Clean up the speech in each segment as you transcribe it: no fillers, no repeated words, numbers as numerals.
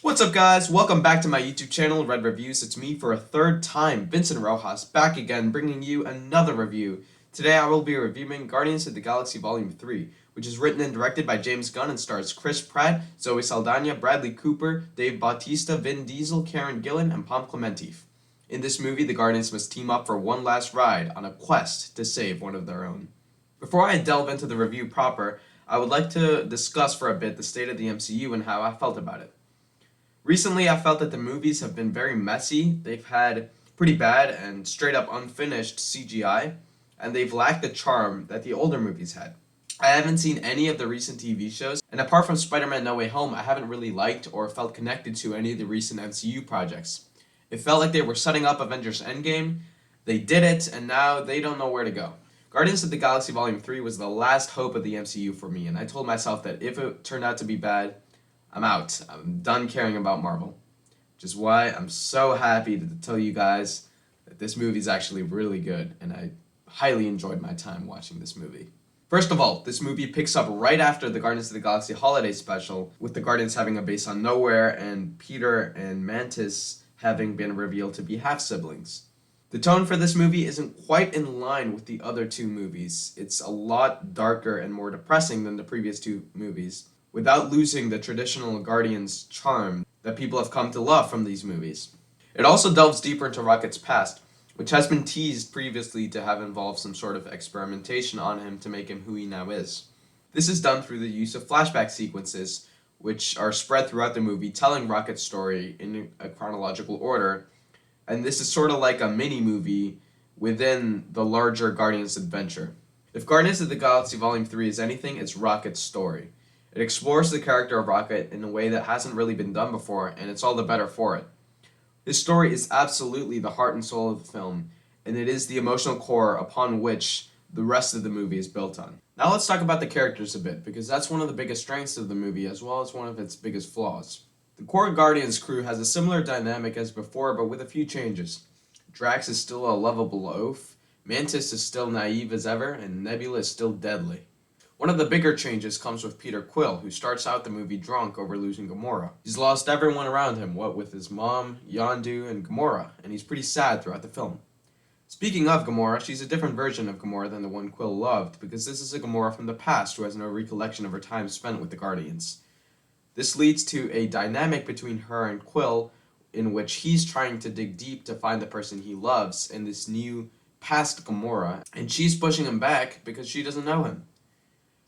What's up, guys? Welcome back to my YouTube channel, Red Reviews. It's me for a third time, Vincent Rojas, back again, bringing you another review. Today I will be reviewing Guardians of the Galaxy Volume 3, which is written and directed by James Gunn and stars Chris Pratt, Zoe Saldana, Bradley Cooper, Dave Bautista, Vin Diesel, Karen Gillan, and Pom Klementieff. In this movie, the Guardians must team up for one last ride on a quest to save one of their own. Before I delve into the review proper, I would like to discuss for a bit the state of the MCU and how I felt about it. Recently, I felt that the movies have been very messy. They've had pretty bad and straight up unfinished CGI, and they've lacked the charm that the older movies had. I haven't seen any of the recent TV shows, and apart from Spider-Man No Way Home, I haven't really liked or felt connected to any of the recent MCU projects. It felt like they were setting up Avengers Endgame, they did it, and now they don't know where to go. Guardians of the Galaxy Volume 3 was the last hope of the MCU for me, and I told myself that if it turned out to be bad, I'm out. I'm done caring about Marvel. Which is why I'm so happy to tell you guys that this movie is actually really good, and I highly enjoyed my time watching this movie. First of all, this movie picks up right after the Guardians of the Galaxy holiday special, with the Guardians having a base on Nowhere and Peter and Mantis having been revealed to be half-siblings. The tone for this movie isn't quite in line with the other two movies. It's a lot darker and more depressing than the previous two movies, without losing the traditional Guardians charm that people have come to love from these movies. It also delves deeper into Rocket's past, which has been teased previously to have involved some sort of experimentation on him to make him who he now is. This is done through the use of flashback sequences, which are spread throughout the movie, telling Rocket's story in a chronological order, and this is sort of like a mini-movie within the larger Guardians adventure. If Guardians of the Galaxy Volume 3 is anything, it's Rocket's story. It explores the character of Rocket in a way that hasn't really been done before, and it's all the better for it. His story is absolutely the heart and soul of the film, and it is the emotional core upon which the rest of the movie is built on. Now let's talk about the characters a bit, because that's one of the biggest strengths of the movie, as well as one of its biggest flaws. The core Guardians crew has a similar dynamic as before, but with a few changes. Drax is still a lovable oaf, Mantis is still naive as ever, and Nebula is still deadly. One of the bigger changes comes with Peter Quill, who starts out the movie drunk over losing Gamora. He's lost everyone around him, what with his mom, Yondu, and Gamora, and he's pretty sad throughout the film. Speaking of Gamora, she's a different version of Gamora than the one Quill loved, because this is a Gamora from the past who has no recollection of her time spent with the Guardians. This leads to a dynamic between her and Quill, in which he's trying to dig deep to find the person he loves in this new past Gamora, and she's pushing him back because she doesn't know him.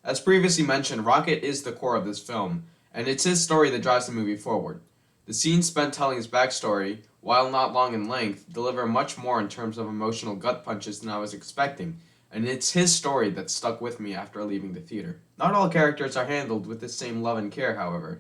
As previously mentioned, Rocket is the core of this film, and it's his story that drives the movie forward. The scenes spent telling his backstory, while not long in length, deliver much more in terms of emotional gut punches than I was expecting, and it's his story that stuck with me after leaving the theater. Not all characters are handled with the same love and care, however.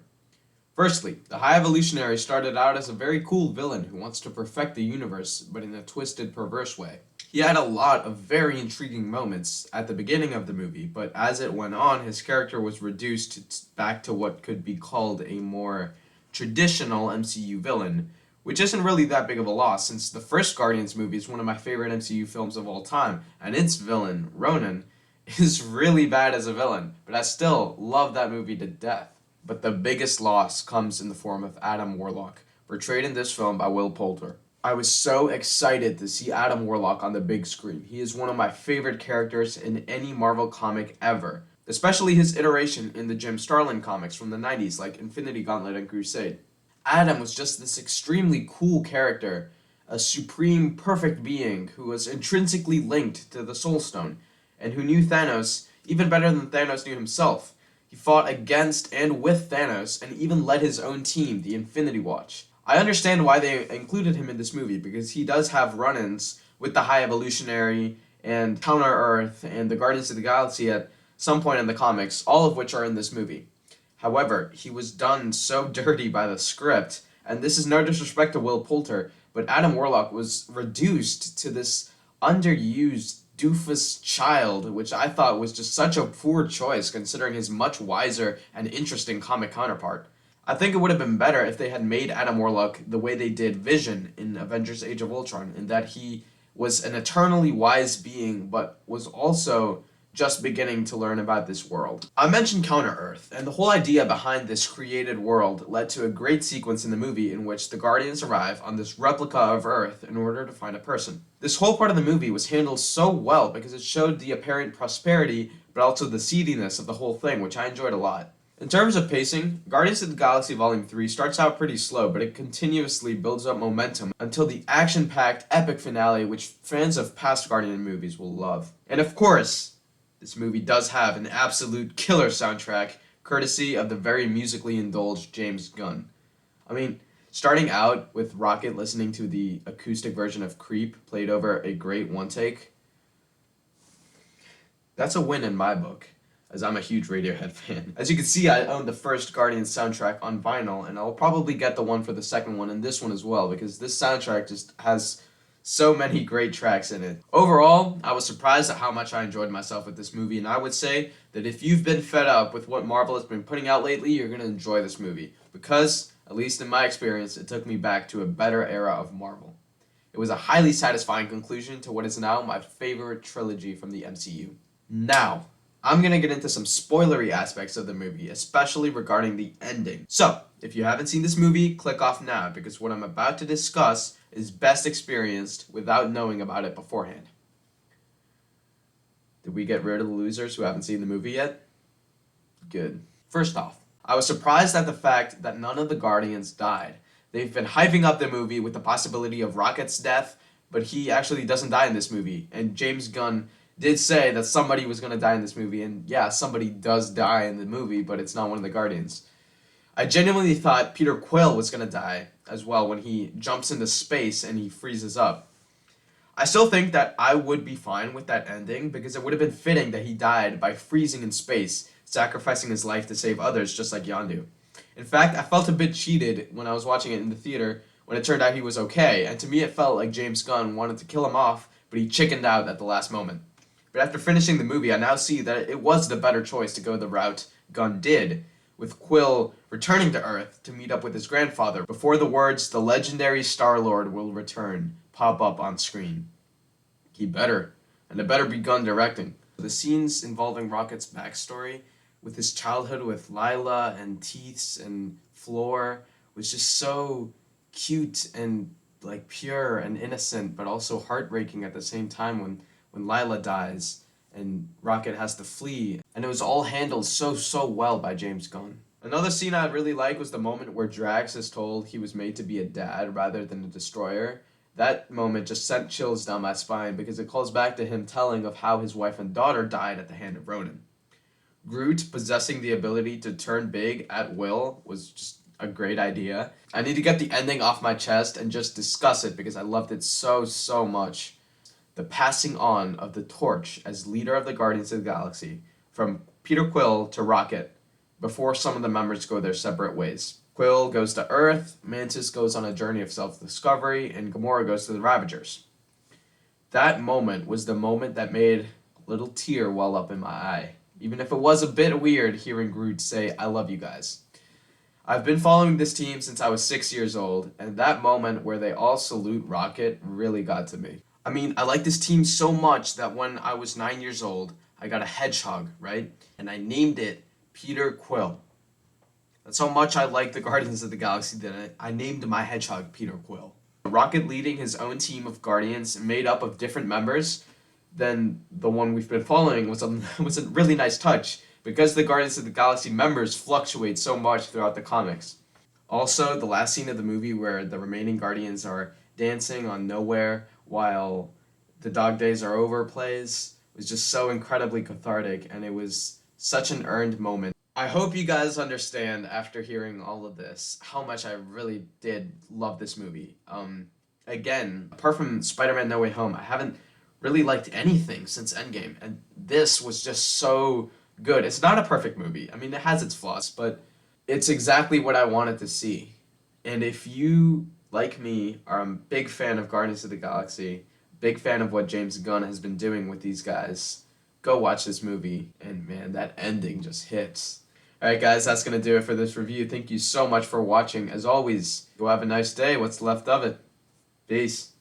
Firstly, the High Evolutionary started out as a very cool villain who wants to perfect the universe, but in a twisted, perverse way. He had a lot of very intriguing moments at the beginning of the movie, but as it went on, his character was reduced back to what could be called a more traditional MCU villain, which isn't really that big of a loss, since the first Guardians movie is one of my favorite MCU films of all time, and its villain, Ronan, is really bad as a villain, but I still love that movie to death. But the biggest loss comes in the form of Adam Warlock, portrayed in this film by Will Poulter. I was so excited to see Adam Warlock on the big screen. He is one of my favorite characters in any Marvel comic ever, especially his iteration in the Jim Starlin comics from the 90s like Infinity Gauntlet and Crusade. Adam was just this extremely cool character, a supreme, perfect being who was intrinsically linked to the Soul Stone, and who knew Thanos even better than Thanos knew himself. He fought against and with Thanos, and even led his own team, the Infinity Watch. I understand why they included him in this movie, because he does have run-ins with the High Evolutionary and Counter-Earth and the Guardians of the Galaxy at some point in the comics, all of which are in this movie. However, he was done so dirty by the script, and this is no disrespect to Will Poulter, but Adam Warlock was reduced to this underused doofus child, which I thought was just such a poor choice considering his much wiser and interesting comic counterpart. I think it would have been better if they had made Adam Warlock the way they did Vision in Avengers Age of Ultron, in that he was an eternally wise being, but was also just beginning to learn about this world. I mentioned Counter-Earth, and the whole idea behind this created world led to a great sequence in the movie in which the Guardians arrive on this replica of Earth in order to find a person. This whole part of the movie was handled so well because it showed the apparent prosperity, but also the seediness of the whole thing, which I enjoyed a lot. In terms of pacing, Guardians of the Galaxy Volume 3 starts out pretty slow, but it continuously builds up momentum until the action-packed epic finale which fans of past Guardian movies will love. And of course, this movie does have an absolute killer soundtrack, courtesy of the very musically indulged James Gunn. I mean, starting out with Rocket listening to the acoustic version of Creep played over a great one-take, that's a win in my book, as I'm a huge Radiohead fan. As you can see, I own the first Guardians soundtrack on vinyl, and I'll probably get the one for the second one and this one as well, because this soundtrack just has so many great tracks in it. Overall, I was surprised at how much I enjoyed myself with this movie, and I would say that if you've been fed up with what Marvel has been putting out lately, you're going to enjoy this movie, because, at least in my experience, it took me back to a better era of Marvel. It was a highly satisfying conclusion to what is now my favorite trilogy from the MCU. Now, I'm going to get into some spoilery aspects of the movie, especially regarding the ending. So, if you haven't seen this movie, click off now, because what I'm about to discuss is best experienced without knowing about it beforehand. Did we get rid of the losers who haven't seen the movie yet? Good. First off, I was surprised at the fact that none of the Guardians died. They've been hyping up the movie with the possibility of Rocket's death, but he actually doesn't die in this movie, and James Gunn did say that somebody was going to die in this movie, and yeah, somebody does die in the movie, but it's not one of the Guardians. I genuinely thought Peter Quill was going to die as well when he jumps into space and he freezes up. I still think that I would be fine with that ending because it would have been fitting that he died by freezing in space, sacrificing his life to save others just like Yondu. In fact, I felt a bit cheated when I was watching it in the theater when it turned out he was okay, and to me it felt like James Gunn wanted to kill him off, but he chickened out at the last moment. But after finishing the movie, I now see that it was the better choice to go the route Gunn did, with Quill returning to Earth to meet up with his grandfather before the words, "The legendary Star-Lord will return," pop up on screen. He better, and it better be Gunn directing. The scenes involving Rocket's backstory, with his childhood with Lila and Teeths and Floor, was just so cute and like pure and innocent, but also heartbreaking at the same time when Lila dies and Rocket has to flee, and it was all handled so well by James Gunn. Another scene I really like was the moment where Drax is told he was made to be a dad rather than a destroyer. That moment just sent chills down my spine because it calls back to him telling of how his wife and daughter died at the hand of Ronan. Groot possessing the ability to turn big at will was just a great idea. I need to get the ending off my chest and just discuss it because I loved it so much. The passing on of the torch as leader of the Guardians of the Galaxy from Peter Quill to Rocket before some of the members go their separate ways. Quill goes to Earth, Mantis goes on a journey of self-discovery, and Gamora goes to the Ravagers. That moment was the moment that made a little tear well up in my eye, even if it was a bit weird hearing Groot say, "I love you guys." I've been following this team since I was 6 years old, and that moment where they all salute Rocket really got to me. I mean, I like this team so much that when I was 9 years old, I got a hedgehog, right? And I named it Peter Quill. That's how much I like the Guardians of the Galaxy that I named my hedgehog Peter Quill. Rocket leading his own team of Guardians made up of different members than the one we've been following was a really nice touch because the Guardians of the Galaxy members fluctuate so much throughout the comics. Also, the last scene of the movie where the remaining Guardians are dancing on Nowhere while The Dog Days Are Over plays was just so incredibly cathartic, and it was such an earned moment. I hope you guys understand after hearing all of this how much I really did love this movie. Again, apart from Spider-Man No Way Home, I haven't really liked anything since Endgame, and this was just so good. It's not a perfect movie. I mean, it has its flaws, but it's exactly what I wanted to see. And if you, like me, are a big fan of Guardians of the Galaxy, big fan of what James Gunn has been doing with these guys, go watch this movie, and man, that ending just hits. Alright guys, that's going to do it for this review. Thank you so much for watching. As always, go have a nice day, what's left of it. Peace.